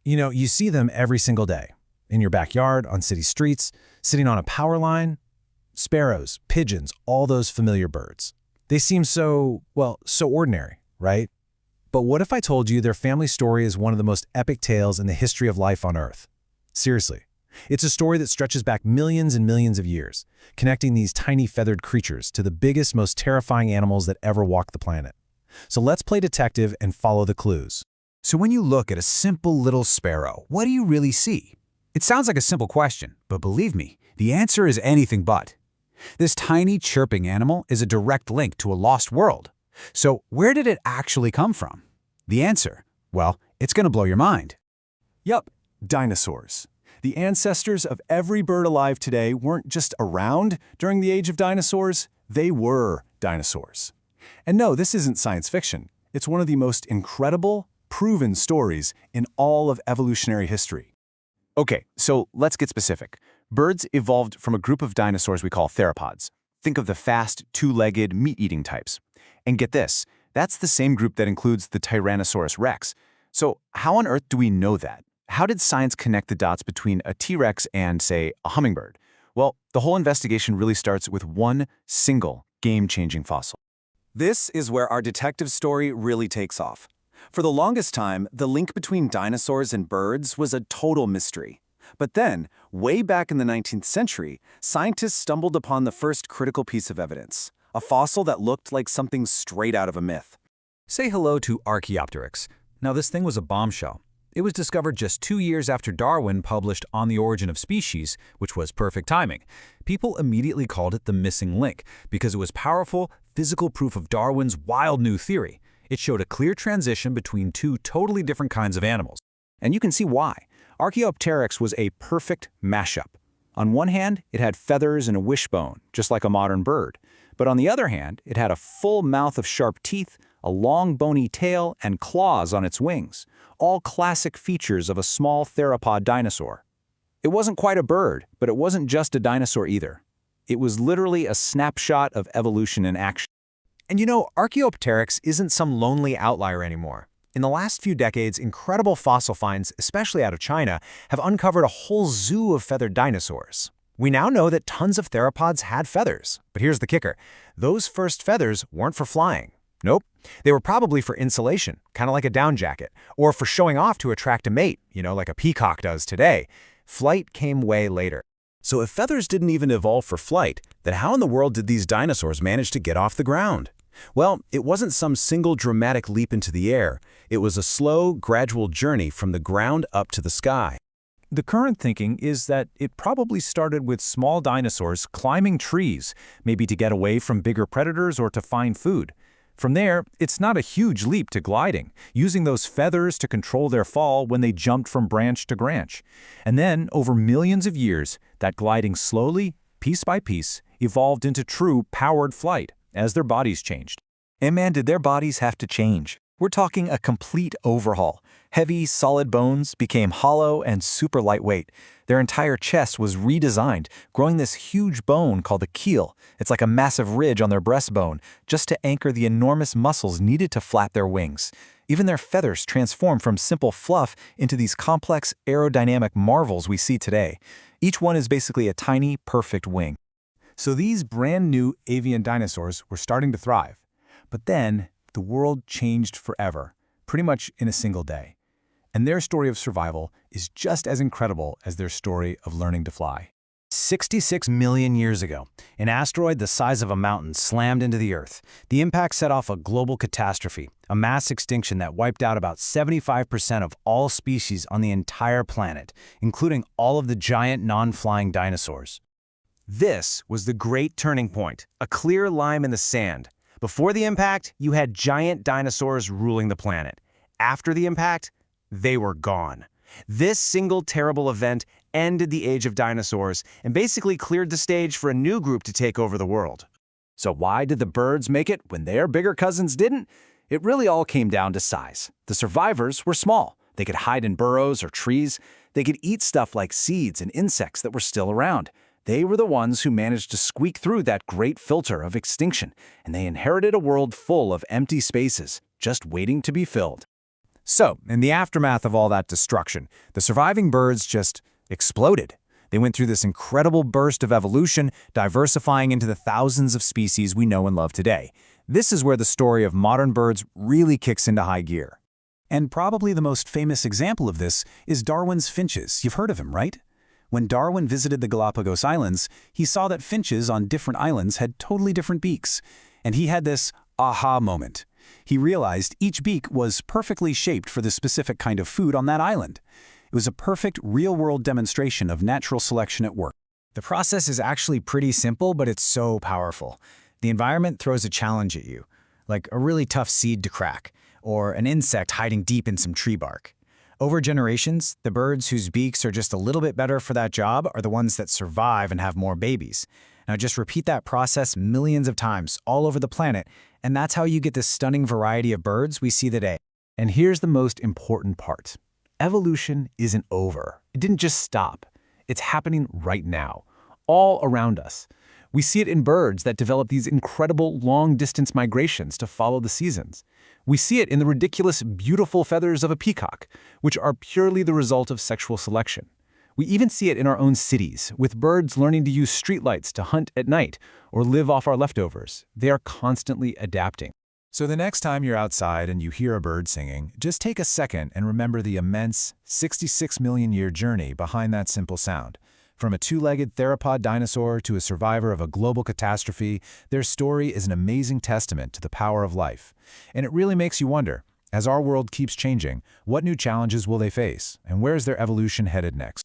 You see them every single day. In your backyard, on city streets, sitting on a power line. Sparrows, pigeons, all those familiar birds. They seem so ordinary, right? But what if I told you their family story is one of the most epic tales in the history of life on Earth? Seriously. It's a story that stretches back millions and millions of years, connecting these tiny feathered creatures to the biggest, most terrifying animals that ever walked the planet. So let's play detective and follow the clues. So when you look at a simple little sparrow, what do you really see? It sounds like a simple question, but believe me, the answer is anything but. This tiny chirping animal is a direct link to a lost world. So where did it actually come from? The answer, well, it's going to blow your mind. Yup, dinosaurs. The ancestors of every bird alive today weren't just around during the age of dinosaurs, they were dinosaurs. And no, this isn't science fiction. It's one of the most incredible, proven stories in all of evolutionary history. Okay, so let's get specific. Birds evolved from a group of dinosaurs we call theropods. Think of the fast, two-legged, meat-eating types. And get this, that's the same group that includes the Tyrannosaurus rex. So how on earth do we know that? How did science connect the dots between a T-Rex and, say, a hummingbird? Well, the whole investigation really starts with one single game-changing fossil. This is where our detective story really takes off. For the longest time, the link between dinosaurs and birds was a total mystery. But then, way back in the 19th century, scientists stumbled upon the first critical piece of evidence, a fossil that looked like something straight out of a myth. Say hello to Archaeopteryx. Now, this thing was a bombshell. It was discovered just 2 years after Darwin published On the Origin of Species, which was perfect timing. People immediately called it the missing link because it was powerful, physical proof of Darwin's wild new theory. It showed a clear transition between two totally different kinds of animals. And you can see why. Archaeopteryx was a perfect mashup. On one hand, it had feathers and a wishbone, just like a modern bird. But on the other hand, it had a full mouth of sharp teeth, a long bony tail, and claws on its wings, all classic features of a small theropod dinosaur. It wasn't quite a bird, but it wasn't just a dinosaur either. It was literally a snapshot of evolution in action. And Archaeopteryx isn't some lonely outlier anymore. In the last few decades, incredible fossil finds, especially out of China, have uncovered a whole zoo of feathered dinosaurs. We now know that tons of theropods had feathers. But here's the kicker. Those first feathers weren't for flying. Nope. They were probably for insulation, kind of like a down jacket, or for showing off to attract a mate, like a peacock does today. Flight came way later. So if feathers didn't even evolve for flight, then how in the world did these dinosaurs manage to get off the ground? Well, it wasn't some single dramatic leap into the air. It was a slow, gradual journey from the ground up to the sky. The current thinking is that it probably started with small dinosaurs climbing trees, maybe to get away from bigger predators or to find food. From there, it's not a huge leap to gliding, using those feathers to control their fall when they jumped from branch to branch. And then, over millions of years, that gliding slowly, piece by piece, evolved into true powered flight as their bodies changed. And man, did their bodies have to change. We're talking a complete overhaul. Heavy, solid bones became hollow and super lightweight. Their entire chest was redesigned, growing this huge bone called the keel. It's like a massive ridge on their breastbone, just to anchor the enormous muscles needed to flap their wings. Even their feathers transformed from simple fluff into these complex aerodynamic marvels we see today. Each one is basically a tiny, perfect wing. So these brand new avian dinosaurs were starting to thrive. But then, the world changed forever, pretty much in a single day. And their story of survival is just as incredible as their story of learning to fly. 66 million years ago, an asteroid the size of a mountain slammed into the Earth. The impact set off a global catastrophe, a mass extinction that wiped out about 75% of all species on the entire planet, including all of the giant non-flying dinosaurs. This was the great turning point, a clear line in the sand. Before the impact, you had giant dinosaurs ruling the planet. After the impact, they were gone. This single terrible event ended the age of dinosaurs and basically cleared the stage for a new group to take over the world. So why did the birds make it when their bigger cousins didn't? It really all came down to size. The survivors were small. They could hide in burrows or trees. They could eat stuff like seeds and insects that were still around. They were the ones who managed to squeak through that great filter of extinction, and they inherited a world full of empty spaces, just waiting to be filled. So, in the aftermath of all that destruction, the surviving birds just exploded. They went through this incredible burst of evolution, diversifying into the thousands of species we know and love today. This is where the story of modern birds really kicks into high gear. And probably the most famous example of this is Darwin's finches. You've heard of him, right? When Darwin visited the Galapagos Islands, he saw that finches on different islands had totally different beaks. And he had this aha moment. He realized each beak was perfectly shaped for the specific kind of food on that island. It was a perfect real-world demonstration of natural selection at work. The process is actually pretty simple, but it's so powerful. The environment throws a challenge at you, like a really tough seed to crack, or an insect hiding deep in some tree bark. Over generations, the birds whose beaks are just a little bit better for that job are the ones that survive and have more babies. Now just repeat that process millions of times all over the planet, and that's how you get this stunning variety of birds we see today. And here's the most important part. Evolution isn't over. It didn't just stop. It's happening right now, all around us. We see it in birds that develop these incredible long-distance migrations to follow the seasons. We see it in the ridiculous, beautiful feathers of a peacock, which are purely the result of sexual selection. We even see it in our own cities, with birds learning to use streetlights to hunt at night or live off our leftovers. They are constantly adapting. So the next time you're outside and you hear a bird singing, just take a second and remember the immense 66 million year journey behind that simple sound. From a two-legged theropod dinosaur to a survivor of a global catastrophe, their story is an amazing testament to the power of life. And it really makes you wonder, as our world keeps changing, what new challenges will they face, and where is their evolution headed next?